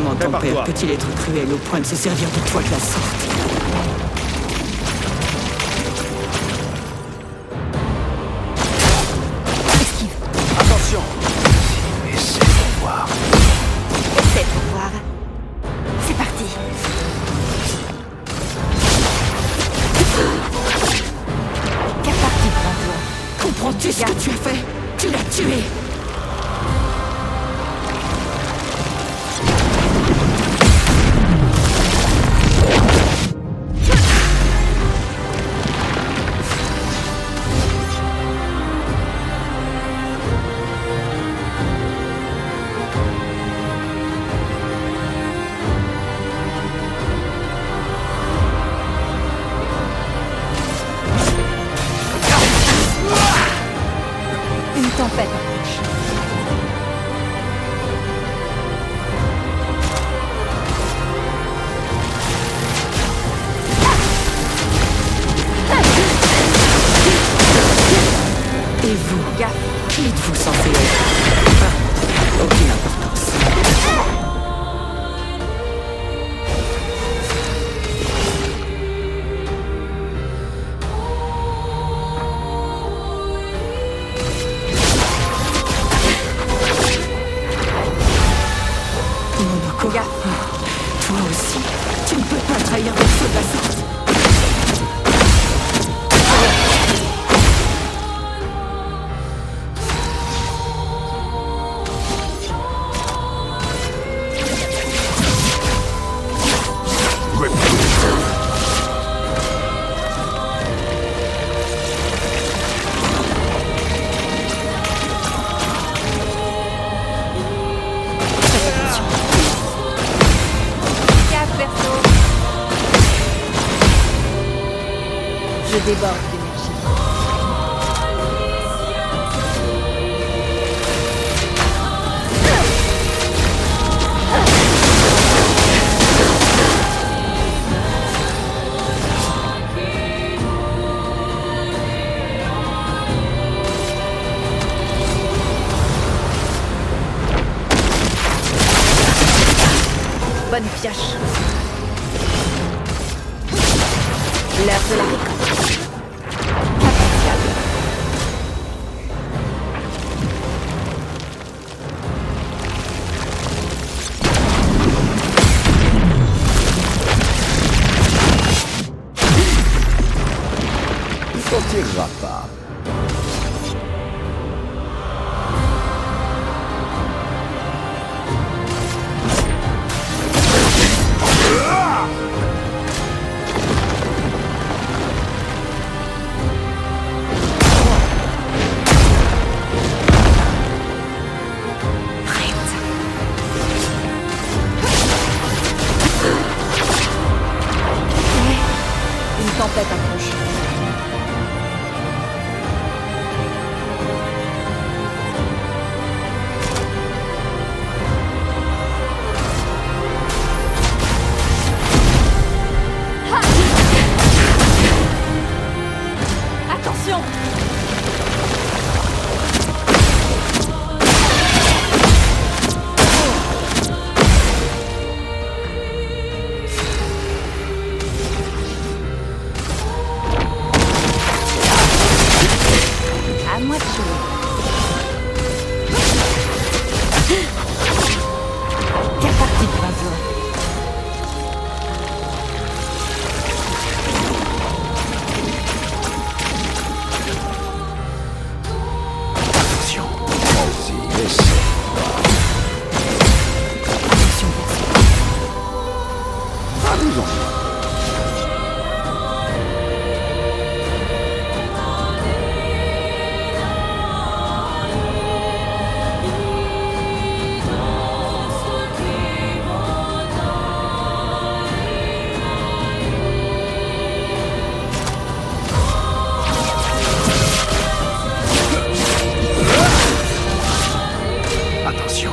Comment ton père Prépare-toi. peut-il être cruel au point de se servir de toi de la sorte? Esquive. Attention. Essaie de voir. Essaie pour voir. C'est parti. Quelle partie devant toi? Comprends-tu ce que tu as fait? Tu l'as tué! Une tempête approche. Et vous, Gaffe. qui êtes-vous censé être? Ah, aucune importance. Monoko, Gaffe. toi aussi, tu ne peux pas trahir le feu de la sorte. Gaffe, perso. Je déborde d'énergie. Bonne pioche. L'heure de la récolte. Appréciable. Il s'en tirera pas. Une tempête approche. Attention! À moi de jouer. Quelle partie de toi? Attention. Vas-y, essaie. Attention, perso. Allons-en. Attention.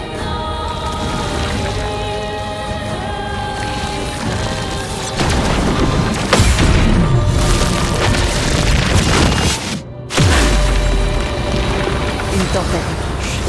Une tempête approche.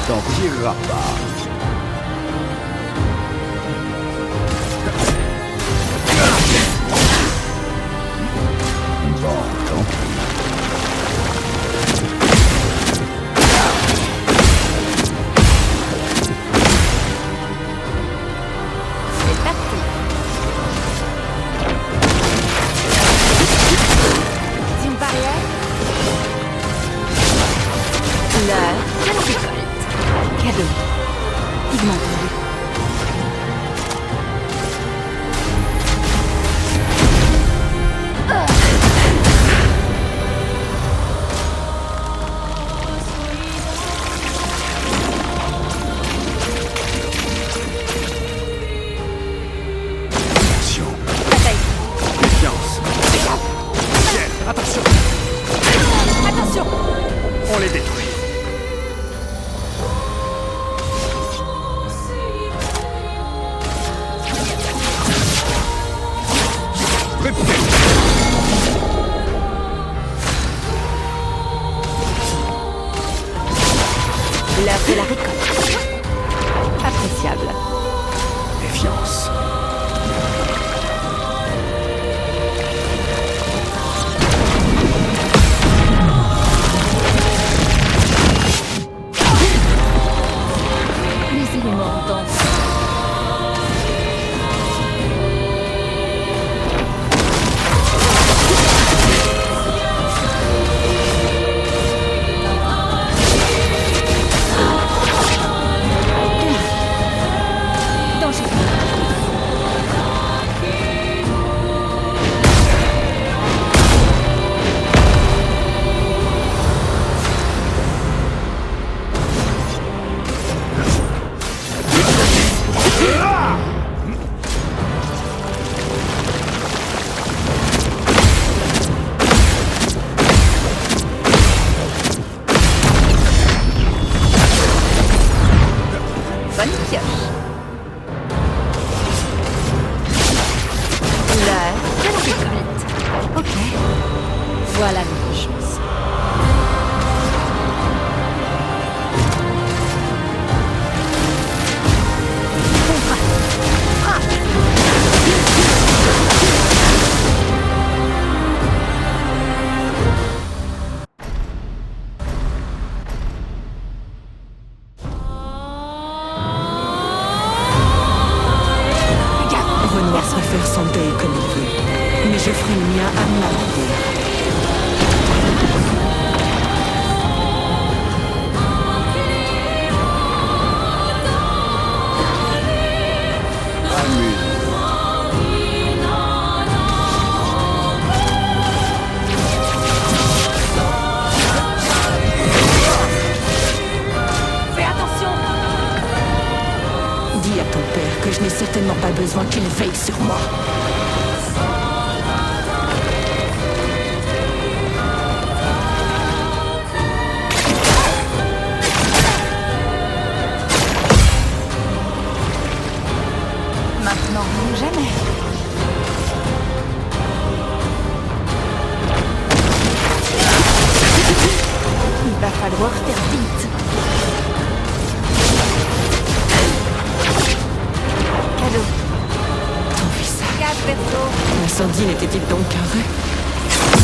t'en tireras pas. Bon, tant pis. C'est parti. Une barrière. L'heure de la récolte. Cadeau. Pigment tendu. Attention. Bataille. Défiance. Ciel, attention. Attention. On les détruit. L'heure de la récolte. Appréciable. Défiance. Les éléments dansent. Danger. Bonne pioche. L'heure de la récolte. Ok. Voilà notre chance. Renoir peut faire son deuil comme il veut, mais je ferai le mien à ma manière. Amuse. Fais attention. Dis à ton père que je n'ai certainement pas besoin qu'il veille sur moi. Maintenant ou jamais. Il va falloir faire vite. Cadeau. Ton visage. Gaz perso. L'incendie n'était-il donc qu'un rêve?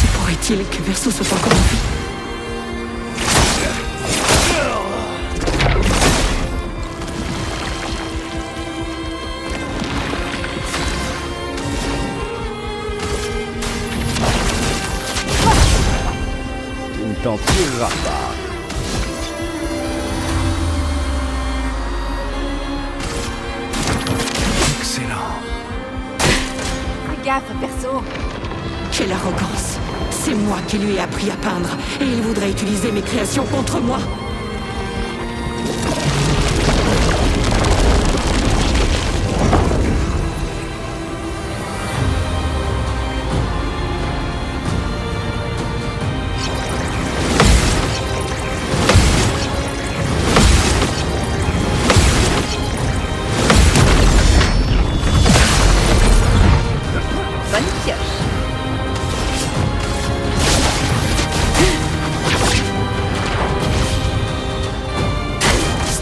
Se pourrait-il que Verso soit encore en vie? Tu ne t'en tireras pas. Excellent. Fais gaffe, perso. Quelle arrogance! C'est moi qui lui ai appris à peindre, et il voudrait utiliser mes créations contre moi!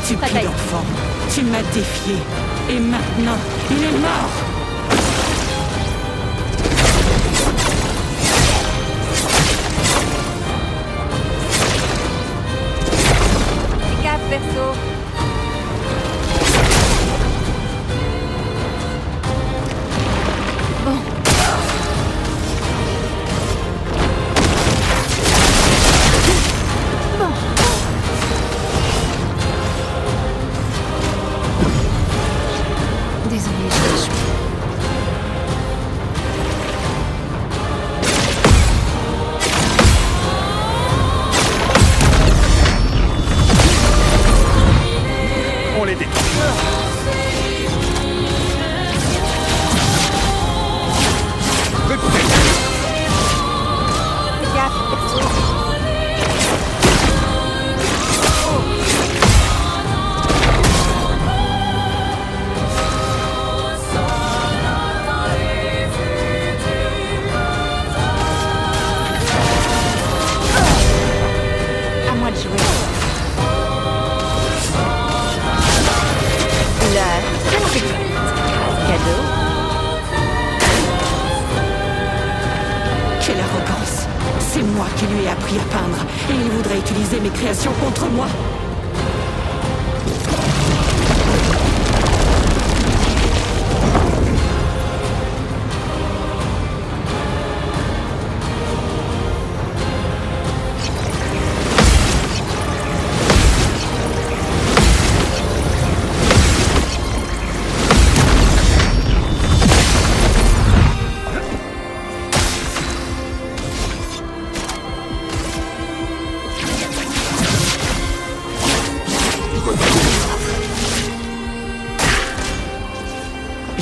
Pas Stupide taille. enfant, tu m'as défié. Et maintenant, il est mort. Fais gaffe, perso. Bon. Bon. Désolée, j'ai échoué. On les détruit. Fais gaffe, perso. À moi de jouer. Là, c'est cadeau. Quelle arrogance. C'est moi qui lui ai appris à peindre. Et il voudrait utiliser mes créations contre moi.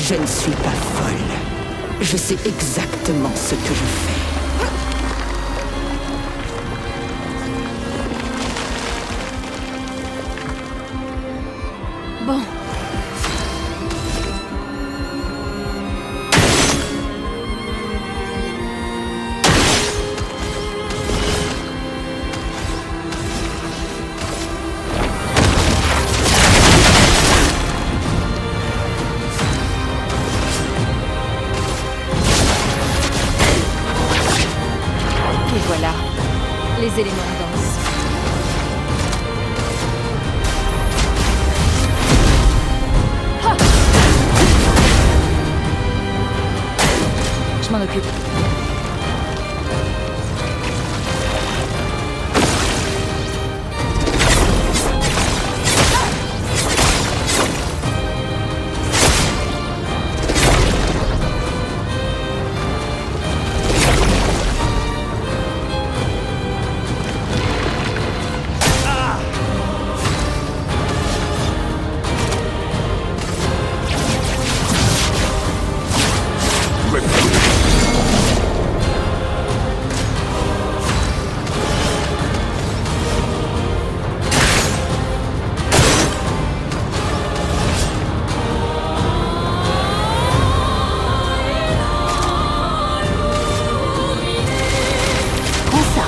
Je ne suis pas folle. Je sais exactement ce que je fais. Bon. Et voilà, les éléments en danse. Ah! Je m'en occupe. Prends ça.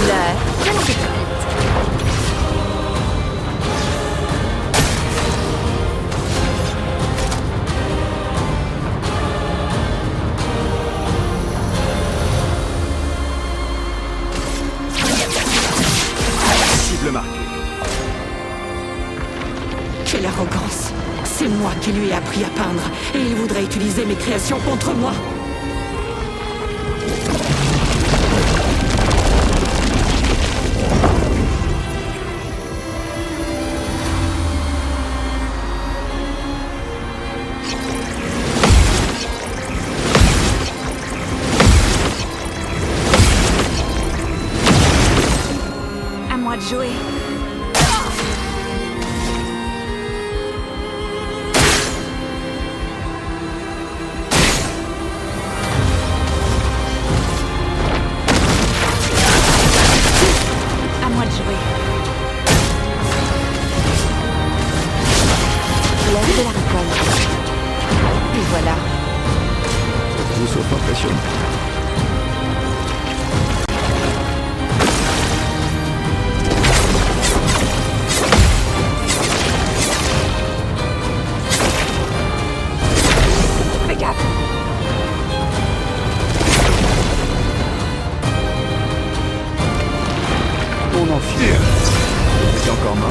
Là, je m'en occupe. Cible marquée. Quelle arrogance. C'est moi qui lui ai appris à peindre. Et il voudrait utiliser mes créations contre moi. Je la récolte. Et voilà. Tout sauf impressionnant. Fais gaffe. On en fier. Vous êtes encore mort?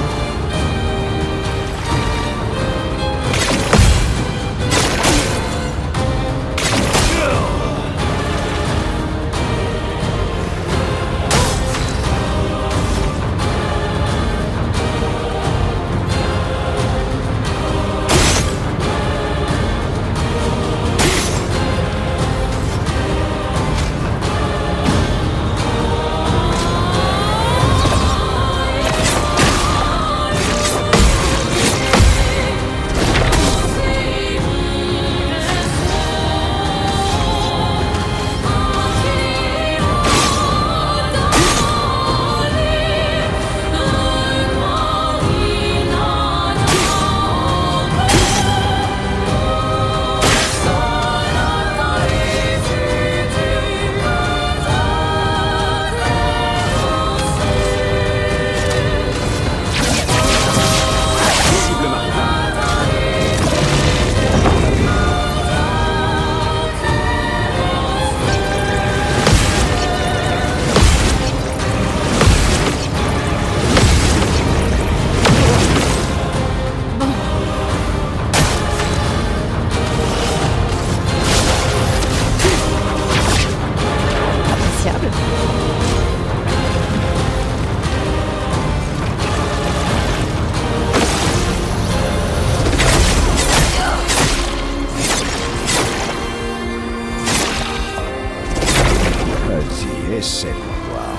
Vas-y, essaie de voir.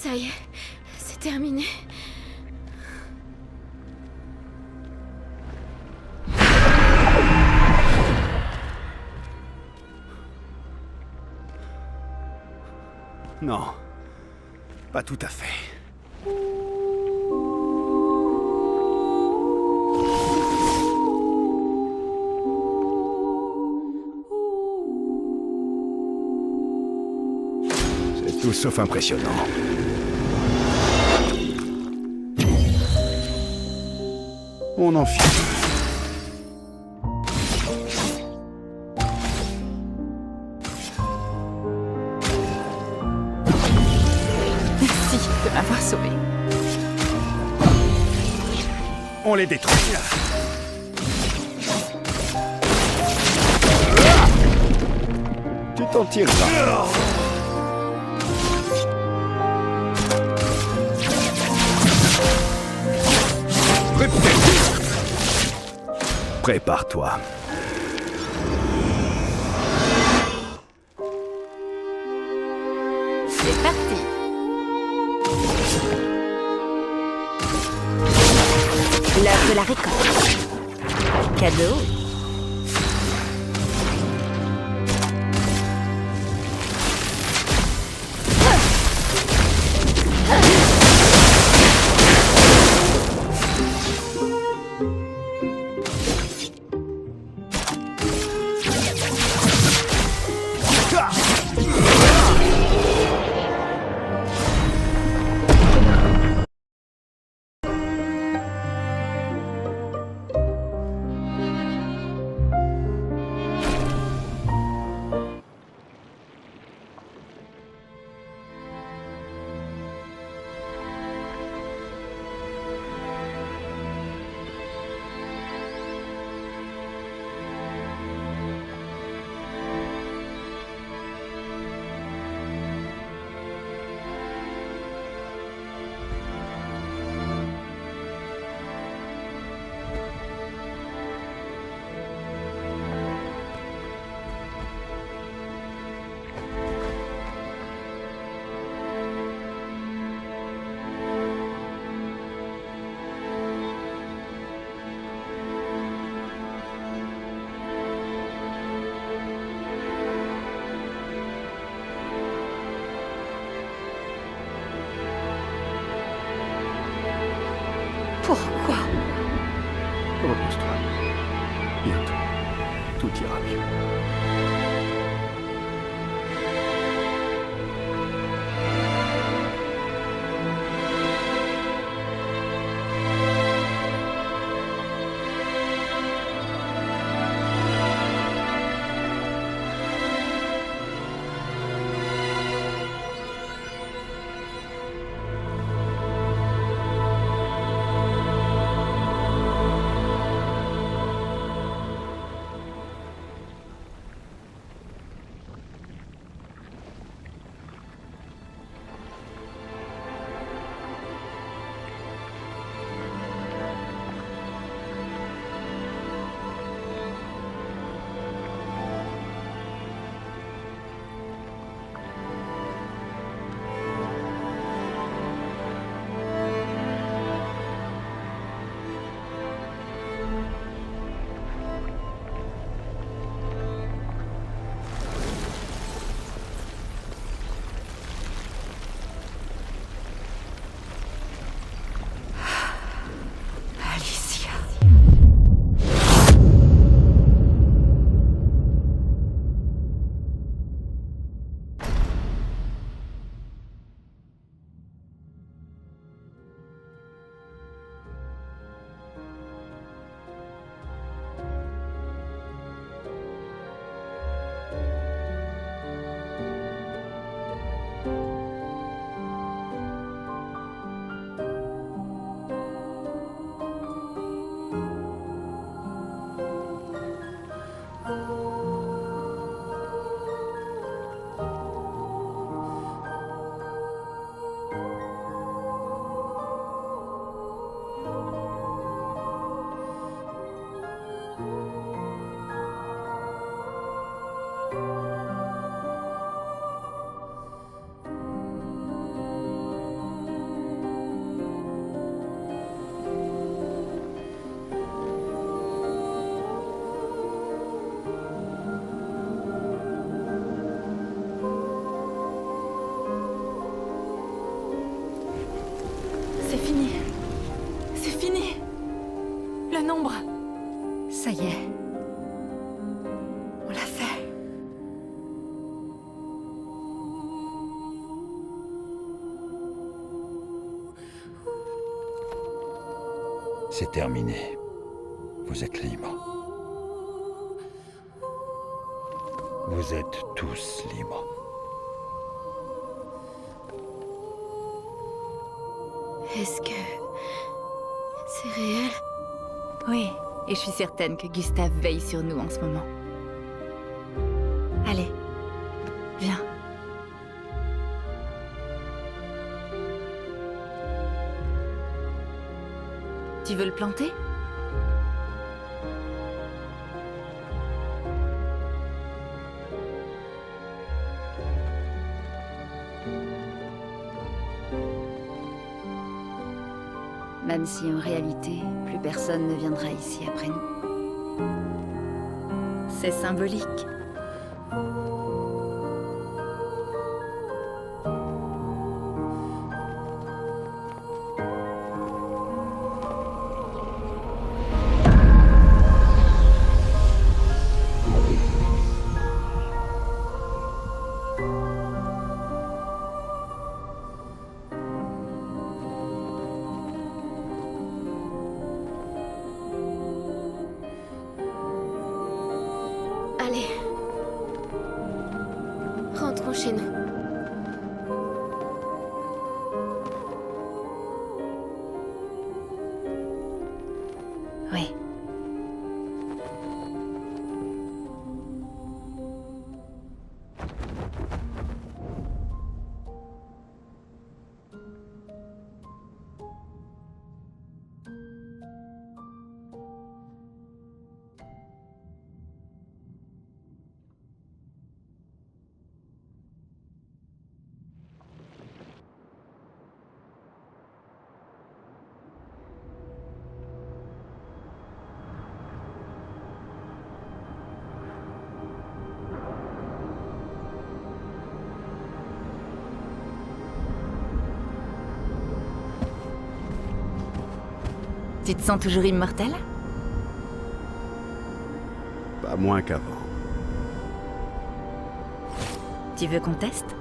Ça y est, c'est terminé. Non, pas tout à fait. C'est tout sauf impressionnant. On en finit. Merci de m'avoir sauvé. On les détruit. Tu t'en tireras. Prépare-toi. de la récolte. Cadeau. Pourquoi? Repose-toi. Bientôt, tout ira mieux. Alicia. C'est fini. C'est fini. Le nombre. Ça y est. On l'a fait. C'est terminé. Vous êtes libres. Vous êtes tous libres. Est-ce que... c'est réel? Oui, et je suis certaine que Gustave veille sur nous en ce moment. Allez, viens. Tu veux le planter? Même si en réalité, plus personne ne viendra ici après nous. C'est symbolique. Allez. Rentrons chez nous. Oui. Tu te sens toujours immortel? Pas moins qu'avant. Tu veux qu'on teste?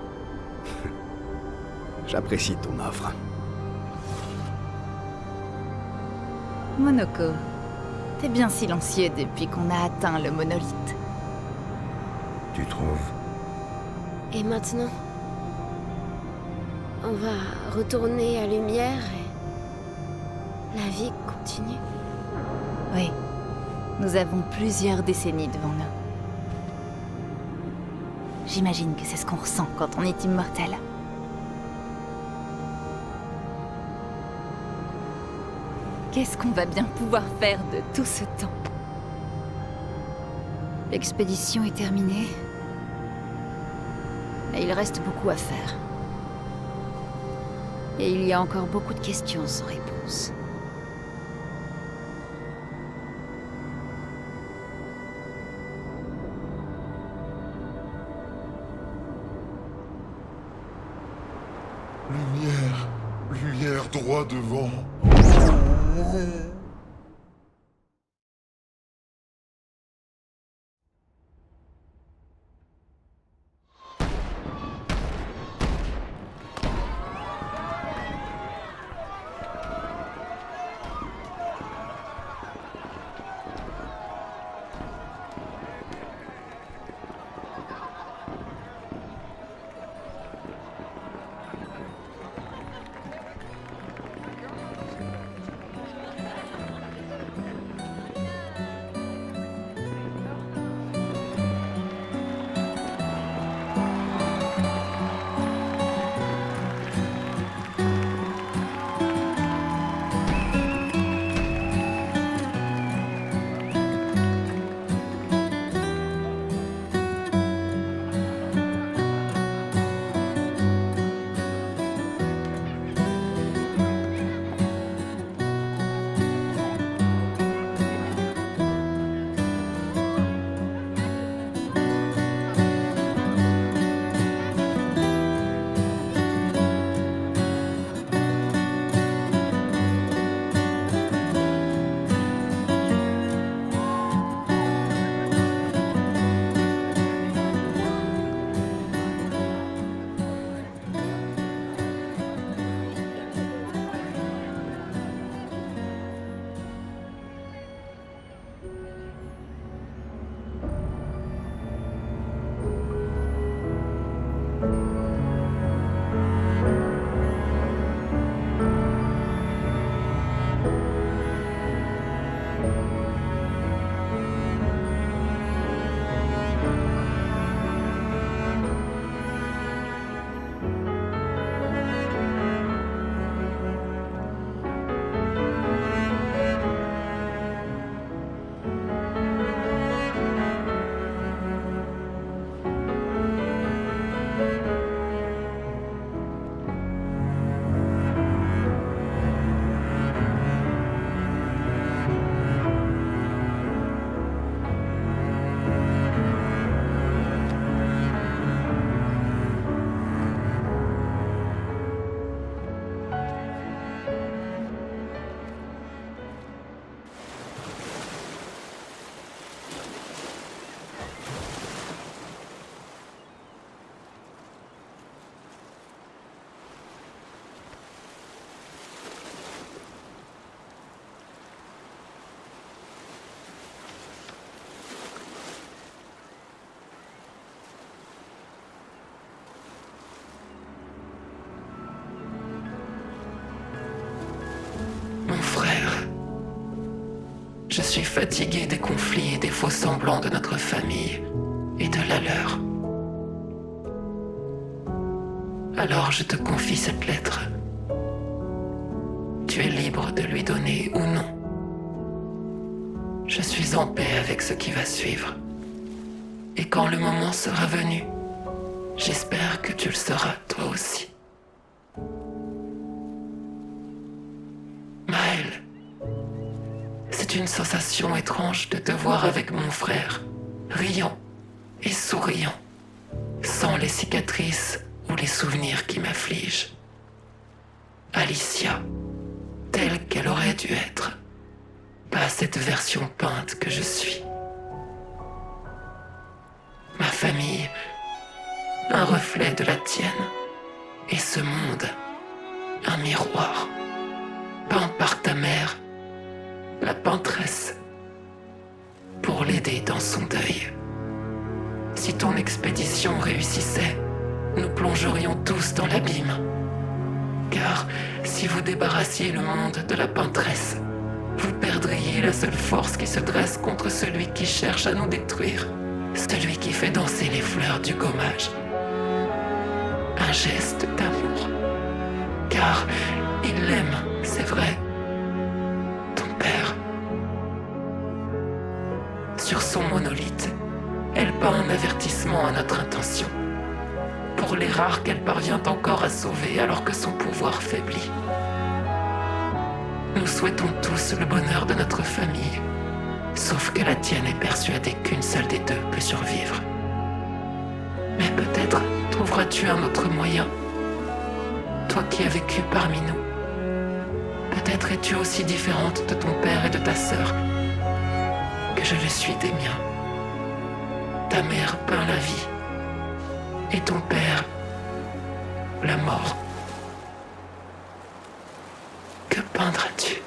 J'apprécie ton offre. Monoko, t'es bien silencieux depuis qu'on a atteint le monolithe. Tu trouves? Et maintenant, on va retourner à Lumière et la vie continue. Oui, nous avons plusieurs décennies devant nous. J'imagine que c'est ce qu'on ressent quand on est immortel. Qu'est-ce qu'on va bien pouvoir faire de tout ce temps? L'expédition est terminée. Mais il reste beaucoup à faire. Et il y a encore beaucoup de questions sans réponse. Lumière droit devant. Je suis fatigué des conflits et des faux semblants de notre famille et de la leur. Alors je te confie cette lettre. Tu es libre de lui donner ou non. Je suis en paix avec ce qui va suivre. Et quand le moment sera venu, j'espère que tu le seras toi aussi. Maël, c'est une sensation étrange de te voir avec mon frère, riant et souriant, sans les cicatrices ou les souvenirs qui m'affligent. Alicia, telle qu'elle aurait dû être, pas cette version peinte que je suis. Ma famille, un reflet de la tienne, et ce monde, un miroir, peint par ta mère, la peintresse, pour l'aider dans son deuil. Si ton expédition réussissait, nous plongerions tous dans l'abîme. Car si vous débarrassiez le monde de la peintresse, vous perdriez la seule force qui se dresse contre celui qui cherche à nous détruire, celui qui fait danser les fleurs du gommage. Un geste d'amour. Car il l'aime, c'est vrai. Ton père. Sur son monolithe, elle peint un avertissement à notre intention. Pour les rares qu'elle parvient encore à sauver alors que son pouvoir faiblit. Nous souhaitons tous le bonheur de notre famille, sauf que la tienne est persuadée qu'une seule des deux peut survivre. Mais peut-être trouveras-tu un autre moyen, toi qui as vécu parmi nous. Peut-être es-tu aussi différente de ton père et de ta sœur que je le suis des miens. Ta mère peint la vie, et ton père, la mort. Que peindras-tu ?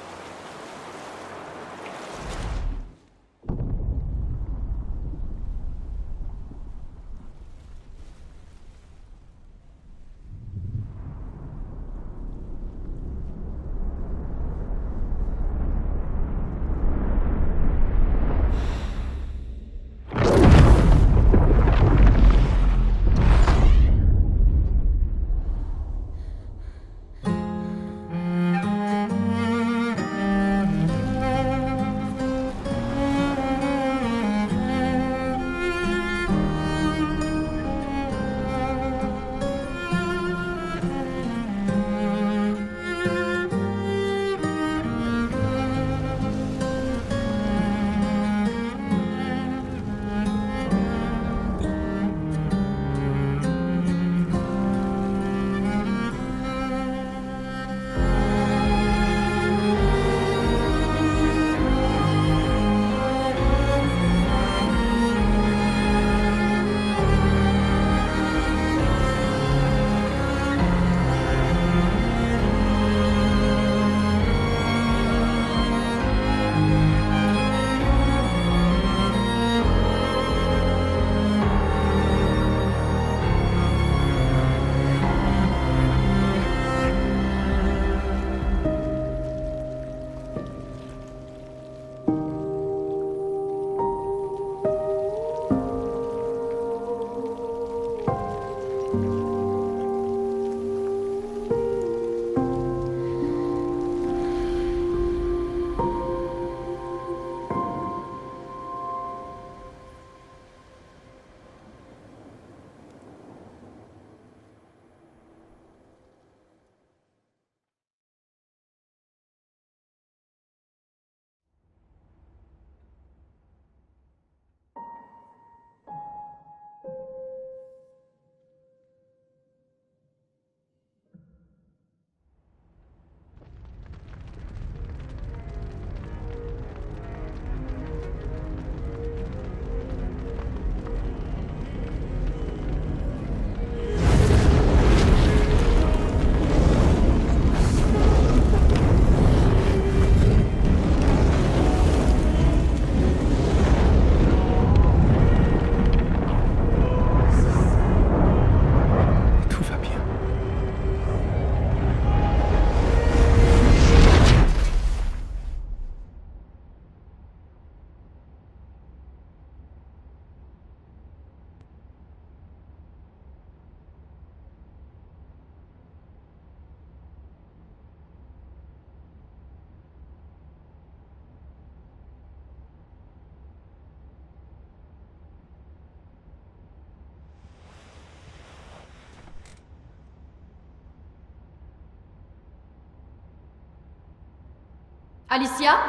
Alicia?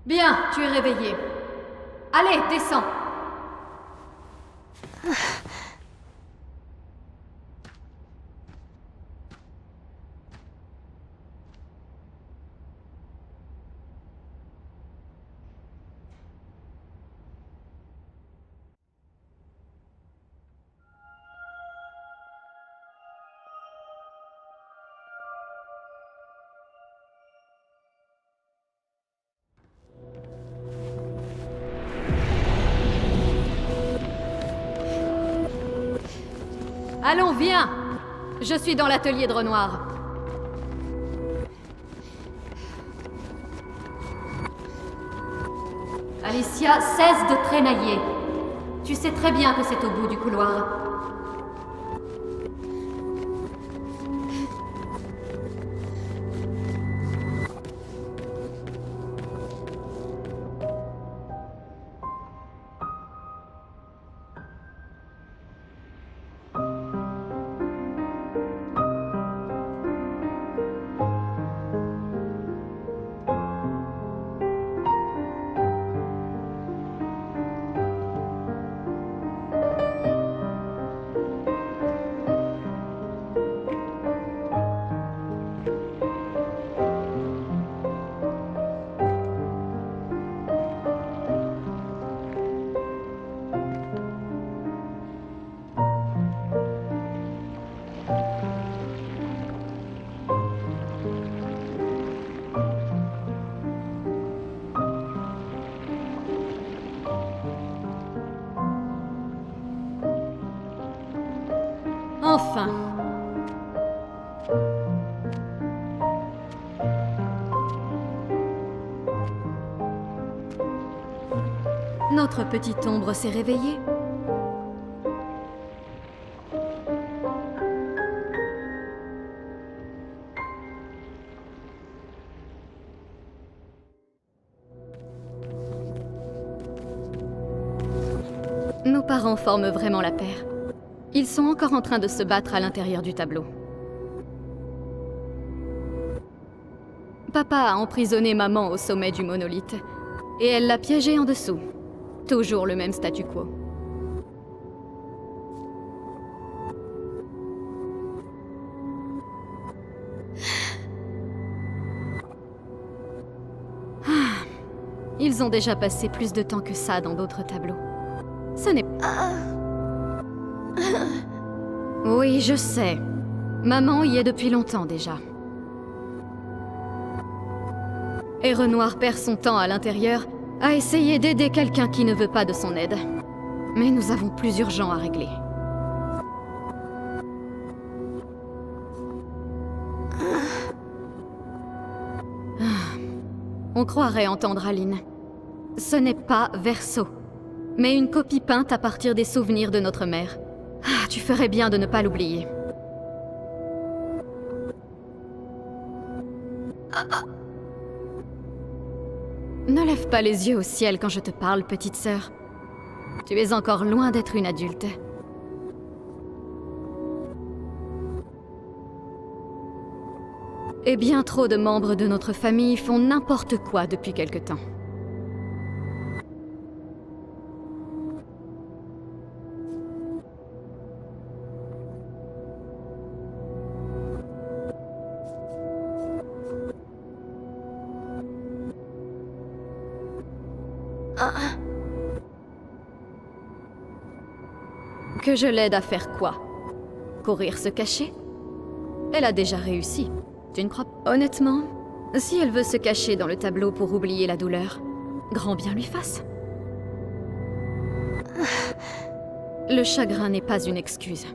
Bien, tu es réveillée. Allez, descends. Allons, viens! Je suis dans l'atelier de Renoir. Alicia, cesse de traînailler. Tu sais très bien que c'est au bout du couloir. Enfin. Notre petite ombre s'est réveillée. Nos parents forment vraiment la paire. Ils sont encore en train de se battre à l'intérieur du tableau. Papa a emprisonné maman au sommet du monolithe, et elle l'a piégée en dessous. Toujours le même statu quo. Ils ont déjà passé plus de temps que ça dans d'autres tableaux. Ce n'est pas... Oui, je sais. Maman y est depuis longtemps déjà. Et Renoir perd son temps à l'intérieur à essayer d'aider quelqu'un qui ne veut pas de son aide. Mais nous avons plus urgent à régler. On croirait entendre Aline. Ce n'est pas Verso, mais une copie peinte à partir des souvenirs de notre mère. Ah, tu ferais bien de ne pas l'oublier. Ne lève pas les yeux au ciel quand je te parle, petite sœur. Tu es encore loin d'être une adulte. Et bien trop de membres de notre famille font n'importe quoi depuis quelque temps. Que je l'aide à faire quoi? Courir se cacher? Elle a déjà réussi. Tu ne crois pas? Honnêtement, si elle veut se cacher dans le tableau pour oublier la douleur, grand bien lui fasse. Le chagrin n'est pas une excuse.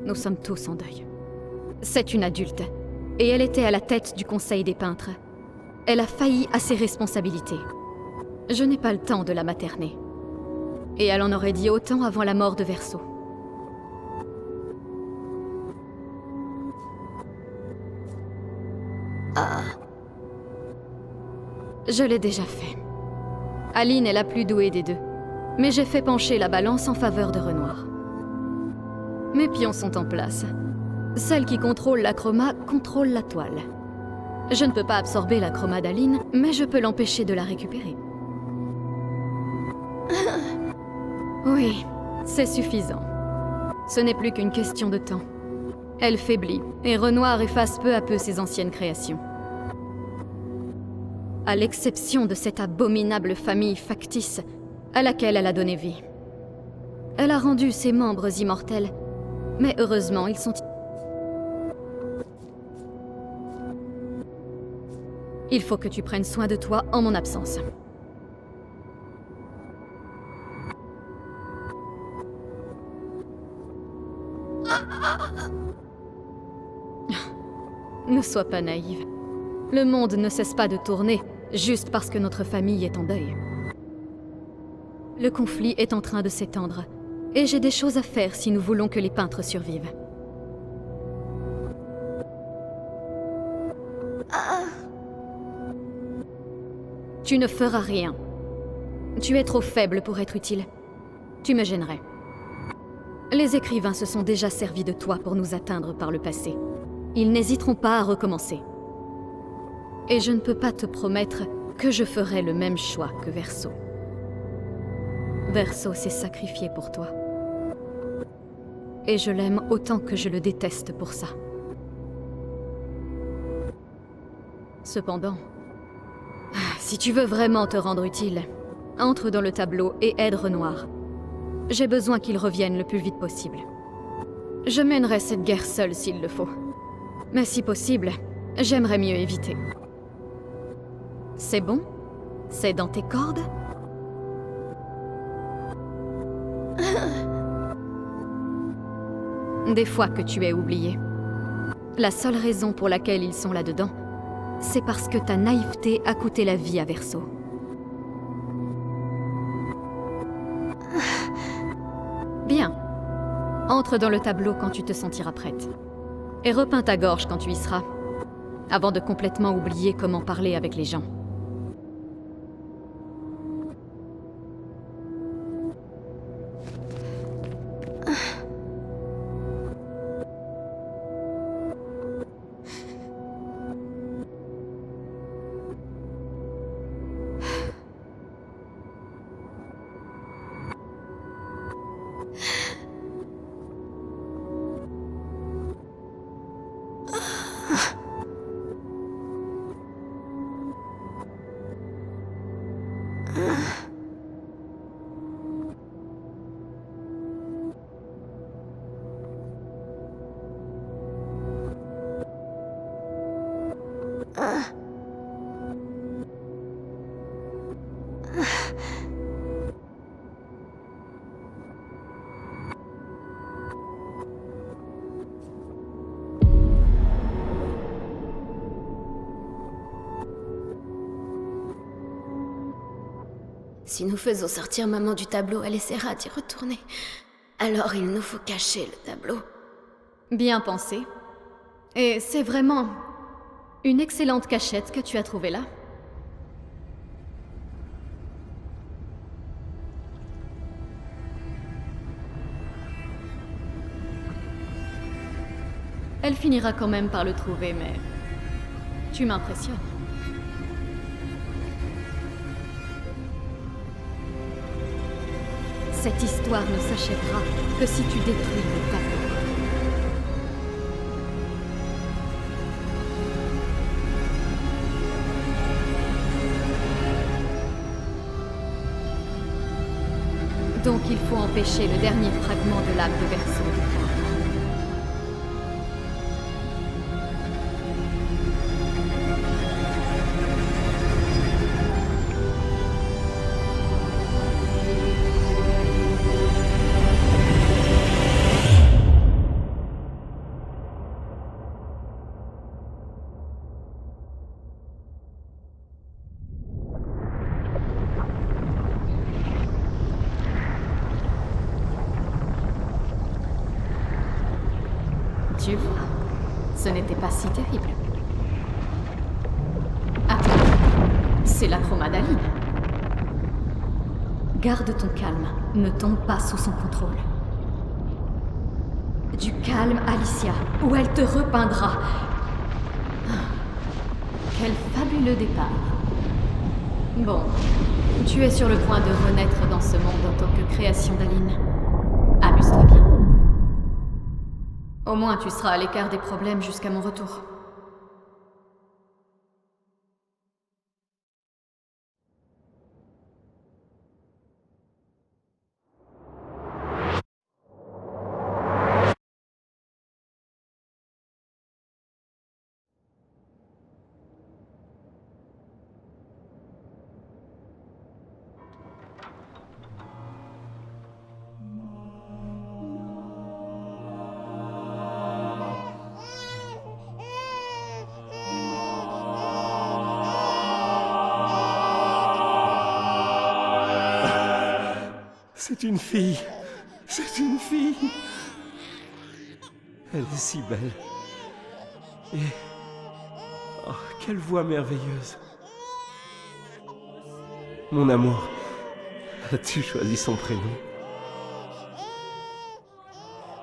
Nous sommes tous en deuil. C'est une adulte, et elle était à la tête du Conseil des peintres. Elle a failli à ses responsabilités. Je n'ai pas le temps de la materner. Et elle en aurait dit autant avant la mort de Verso. Je l'ai déjà fait. Aline est la plus douée des deux. Mais j'ai fait pencher la balance en faveur de Renoir. Mes pions sont en place. Celle qui contrôle la chroma contrôle la toile. Je ne peux pas absorber la chroma d'Aline, mais je peux l'empêcher de la récupérer. Oui, c'est suffisant. Ce n'est plus qu'une question de temps. Elle faiblit, et Renoir efface peu à peu ses anciennes créations. À l'exception de cette abominable famille factice à laquelle elle a donné vie. Elle a rendu ses membres immortels, mais heureusement, ils sont... Il faut que tu prennes soin de toi en mon absence. Ne sois pas naïve. Le monde ne cesse pas de tourner, juste parce que notre famille est en deuil. Le conflit est en train de s'étendre, et j'ai des choses à faire si nous voulons que les peintres survivent. Tu ne feras rien. Tu es trop faible pour être utile. Tu me gênerais. Les écrivains se sont déjà servis de toi pour nous atteindre par le passé. Ils n'hésiteront pas à recommencer. Et je ne peux pas te promettre que je ferai le même choix que Verso. Verso s'est sacrifié pour toi. Et je l'aime autant que je le déteste pour ça. Cependant, si tu veux vraiment te rendre utile, entre dans le tableau et aide Renoir. J'ai besoin qu'il revienne le plus vite possible. Je mènerai cette guerre seule s'il le faut. Mais si possible, j'aimerais mieux éviter. C'est bon? C'est dans tes cordes? Des fois que tu es oublié. La seule raison pour laquelle ils sont là-dedans, c'est parce que ta naïveté a coûté la vie à Verso. Bien. Entre dans le tableau quand tu te sentiras prête. Et repeins ta gorge quand tu y seras, avant de complètement oublier comment parler avec les gens. Si nous faisons sortir maman du tableau, elle essaiera d'y retourner. Alors il nous faut cacher le tableau. Bien pensé. Et c'est vraiment une excellente cachette que tu as trouvée là. Elle finira quand même par le trouver, mais tu m'impressionnes. Cette histoire ne s'achèvera que si tu détruis le tableau. Donc il faut empêcher le dernier fragment de l'âme de Verso de prendre. Tu vois, ce n'était pas si terrible. Attends, c'est la chroma d'Aline. Garde ton calme, ne tombe pas sous son contrôle. Du calme, Alicia, ou elle te repeindra. Ah, quel fabuleux départ. Bon, tu es sur le point de renaître dans ce monde en tant que création d'Aline. Amuse-toi bien. Au moins tu seras à l'écart des problèmes jusqu'à mon retour. C'est une fille. C'est une fille. Elle est si belle. Et... oh, quelle voix merveilleuse. Mon amour, as-tu choisi son prénom?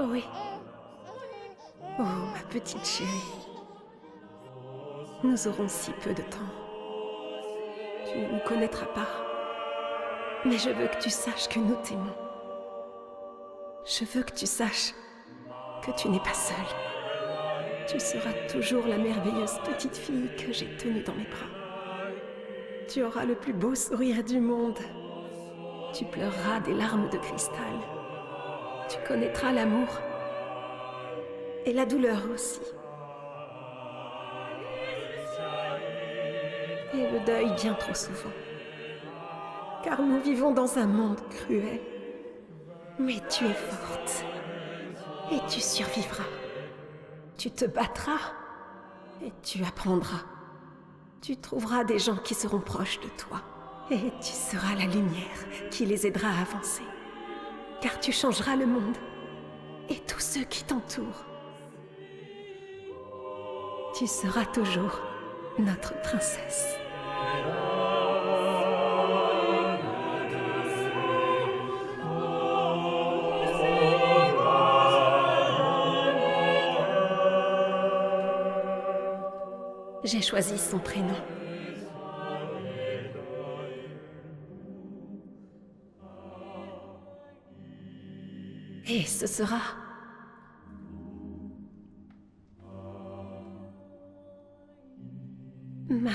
Oui. Oh, ma petite chérie. Nous aurons si peu de temps. Tu ne nous connaîtras pas. Mais je veux que tu saches que nous t'aimons. Je veux que tu saches que tu n'es pas seule. Tu seras toujours la merveilleuse petite fille que j'ai tenue dans mes bras. Tu auras le plus beau sourire du monde. Tu pleureras des larmes de cristal. Tu connaîtras l'amour et la douleur aussi. Et le deuil bien trop souvent. Car nous vivons dans un monde cruel. Mais tu es forte. Et tu survivras. Tu te battras. Et tu apprendras. Tu trouveras des gens qui seront proches de toi. Et tu seras la lumière qui les aidera à avancer. Car tu changeras le monde. Et tous ceux qui t'entourent. Tu seras toujours notre princesse. J'ai choisi son prénom. Et ce sera... Maëlle.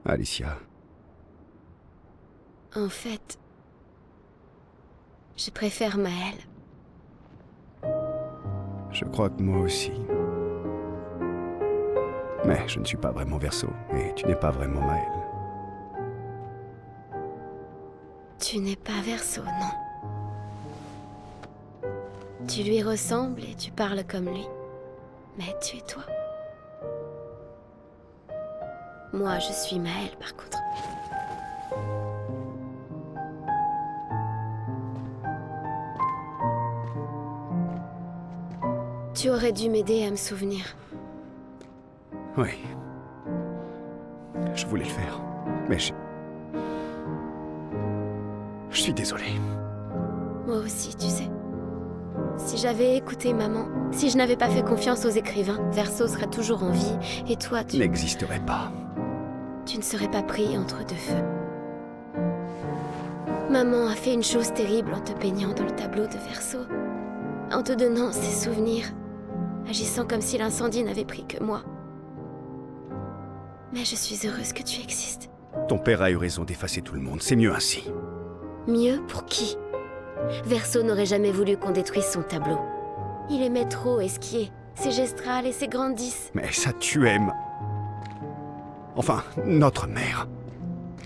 Alicia. En fait, je préfère Maëlle. Je crois que moi aussi. Mais je ne suis pas vraiment Verseau, et tu n'es pas vraiment Maëlle. Tu n'es pas Verseau, non. Tu lui ressembles et tu parles comme lui. Mais tu es toi. Moi, je suis Maëlle, par contre. Tu aurais dû m'aider à me souvenir. Oui. Je voulais le faire, mais je suis désolé. Moi aussi, tu sais. Si j'avais écouté maman, si je n'avais pas fait confiance aux écrivains, Verseau serait toujours en vie, et toi, tu... N'existerait pas. Tu ne serais pas pris entre deux feux. Maman a fait une chose terrible en te peignant dans le tableau de Verso. En te donnant ses souvenirs, agissant comme si l'incendie n'avait pris que moi. Mais je suis heureuse que tu existes. Ton père a eu raison d'effacer tout le monde, c'est mieux ainsi. Mieux pour qui? Verso n'aurait jamais voulu qu'on détruise son tableau. Il aimait trop esquier, ses gestrales et ses grandices. Mais ça tu aimes. Enfin, notre mère.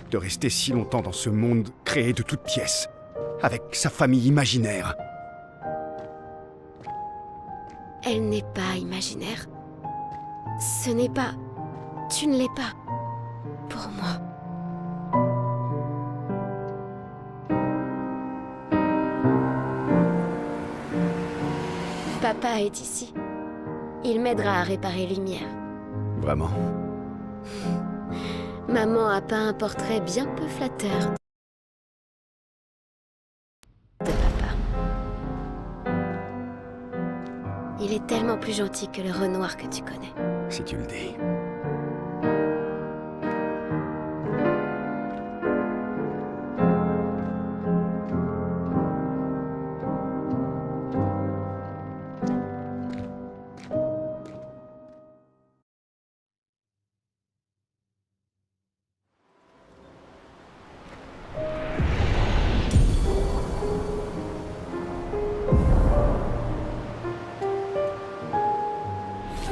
De rester si longtemps dans ce monde créé de toutes pièces, avec sa famille imaginaire. Elle n'est pas imaginaire. Ce n'est pas... Tu ne l'es pas. Pour moi. Papa est ici. Il m'aidera à réparer Lumière. Vraiment? Maman a peint un portrait bien peu flatteur de papa. Il est tellement plus gentil que le Renoir que tu connais. Si tu le dis.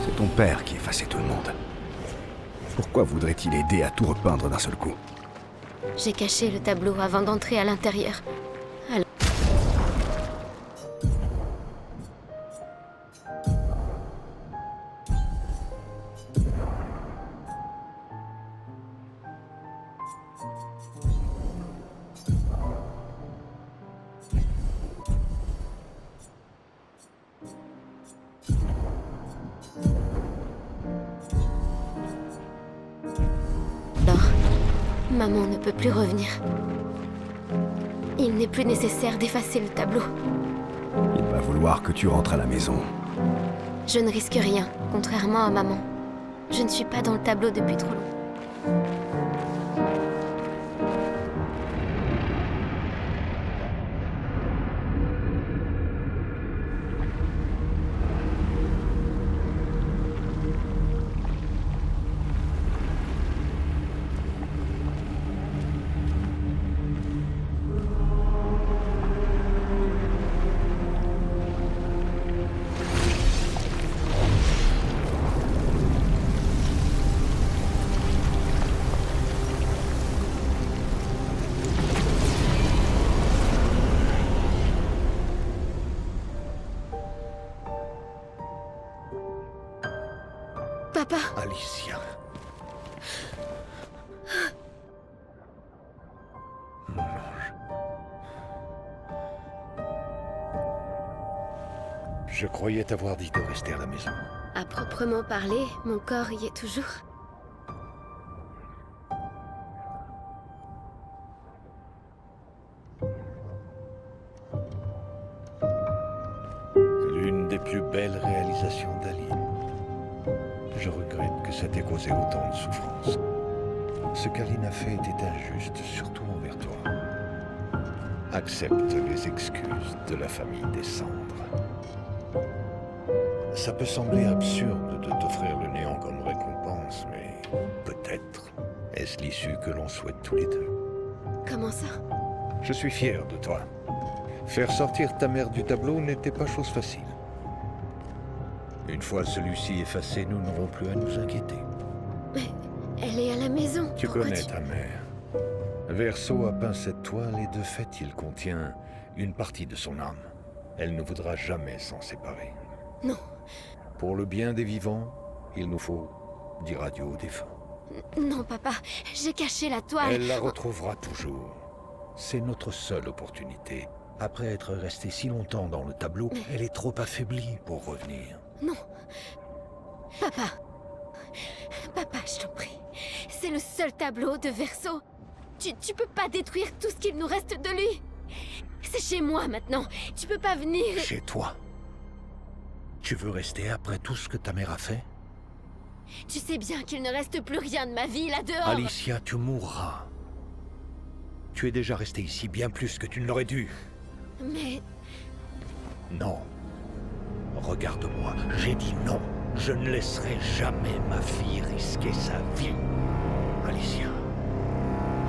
C'est ton père qui effaçait tout le monde. Pourquoi voudrait-il aider à tout repeindre d'un seul coup? J'ai caché le tableau avant d'entrer à l'intérieur. Alors... Maman ne peut plus revenir. Il n'est plus nécessaire d'effacer le tableau. Il va vouloir que tu rentres à la maison. Je ne risque rien, contrairement à maman. Je ne suis pas dans le tableau depuis trop longtemps. Papa! Alicia. Mon ange. Je croyais t'avoir dit de rester à la maison. À proprement parler, mon corps y est toujours. L'une des plus belles réalisations d'Ali. Je regrette que ça t'ait causé autant de souffrance. Ce qu'Aline a fait était injuste, surtout envers toi. Accepte les excuses de la famille des cendres. Ça peut sembler absurde de t'offrir le néant comme récompense, mais peut-être est-ce l'issue que l'on souhaite tous les deux. Comment ça? Je suis fier de toi. Faire sortir ta mère du tableau n'était pas chose facile. Une fois celui-ci effacé, nous n'aurons plus à nous inquiéter. Mais elle est à la maison. Tu Pourquoi connais ta mère. Verso a peint cette toile et de fait, il contient une partie de son âme. Elle ne voudra jamais s'en séparer. Non. Pour le bien des vivants, il nous faut dire adieu aux défunts. Non, papa. J'ai caché la toile. Elle la retrouvera toujours. C'est notre seule opportunité. Après être restée si longtemps dans le tableau, elle est trop affaiblie pour revenir. Non. Papa. Papa, je t'en prie. C'est le seul tableau de Verso. Tu peux pas détruire tout ce qu'il nous reste de lui. C'est chez moi maintenant. Tu peux pas venir... Chez toi? Tu veux rester après tout ce que ta mère a fait? Tu sais bien qu'il ne reste plus rien de ma vie là-dehors. Alicia, tu mourras. Tu es déjà resté ici bien plus que tu ne l'aurais dû. Mais... Non. Regarde-moi, j'ai dit non. Je ne laisserai jamais ma fille risquer sa vie. Alicia.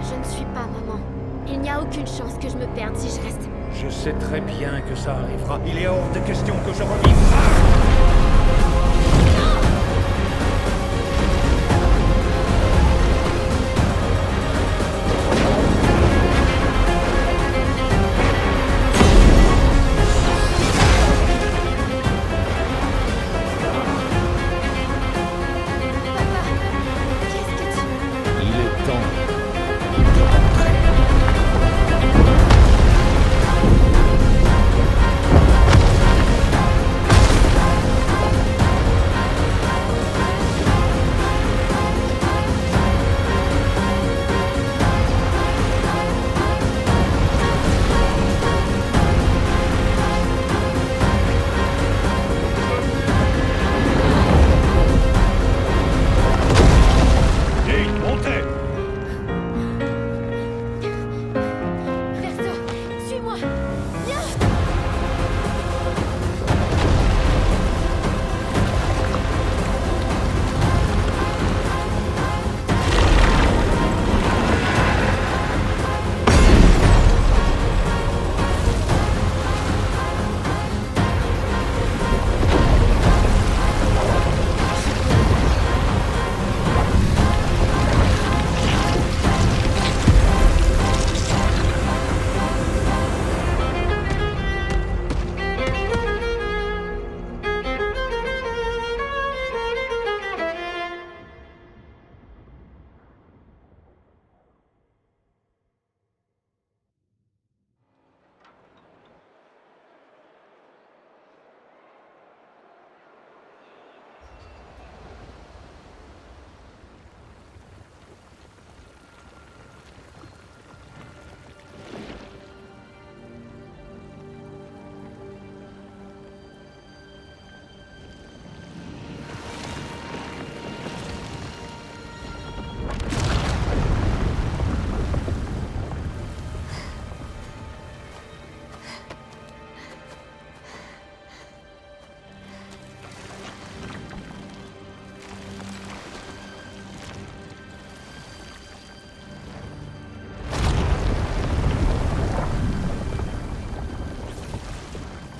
Je ne suis pas maman. Il n'y a aucune chance que je me perde si je reste. Je sais très bien que ça arrivera. Il est hors de question que je revive ça.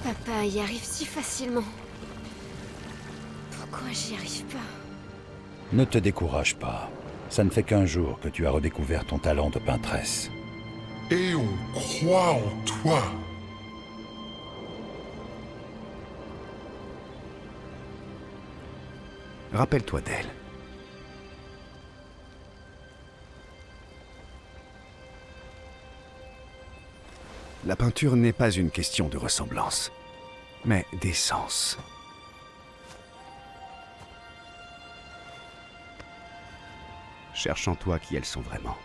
Papa y arrive si facilement. Pourquoi j'y arrive pas? Ne te décourage pas. Ça ne fait qu'un jour que tu as redécouvert ton talent de peintresse. Et on croit en toi. Rappelle-toi d'elle. La peinture n'est pas une question de ressemblance, mais d'essence. Cherche en toi qui elles sont vraiment.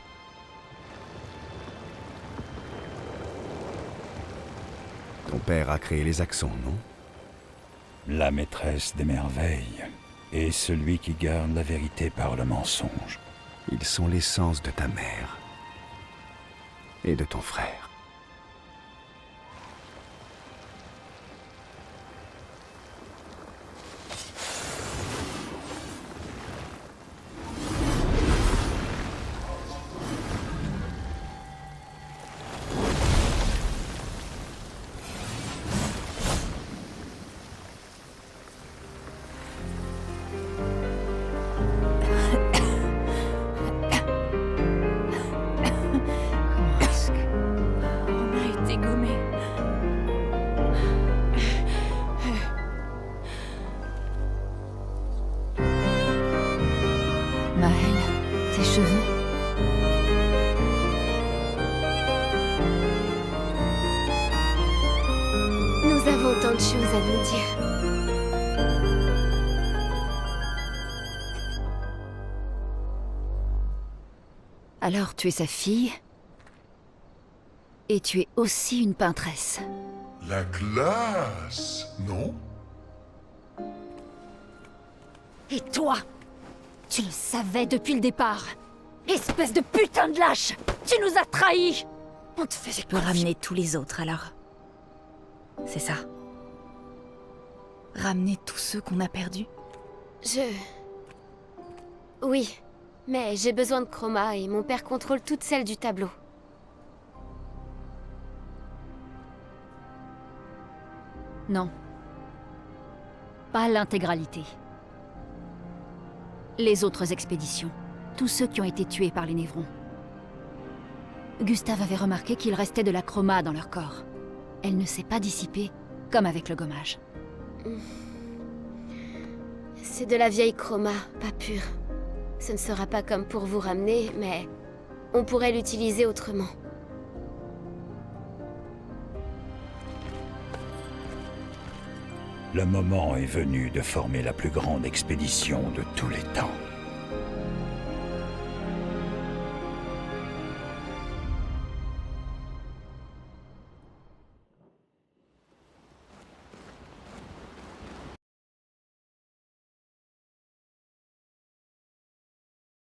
Ton père a créé les accents, non? La maîtresse des merveilles et celui qui garde la vérité par le mensonge. Ils sont l'essence de ta mère et de ton frère. Maëlle, tes cheveux. Nous avons tant de choses à nous dire. Alors tu es sa fille et tu es aussi une peintresse. La glace, non? Et toi? Tu le savais depuis le départ. Espèce de putain de lâche! Tu nous as trahis! On te faisait Tu peux ramener tous les autres, alors. C'est ça. Ramener tous ceux qu'on a perdus. Oui, mais j'ai besoin de Chroma et mon père contrôle toutes celles du tableau. Non. Pas l'intégralité. Les autres expéditions. Tous ceux qui ont été tués par les Névrons. Gustave avait remarqué qu'il restait de la chroma dans leur corps. Elle ne s'est pas dissipée, comme avec le gommage. C'est de la vieille Chroma, pas pure. Ce ne sera pas comme pour vous ramener, mais on pourrait l'utiliser autrement. Le moment est venu de former la plus grande expédition de tous les temps.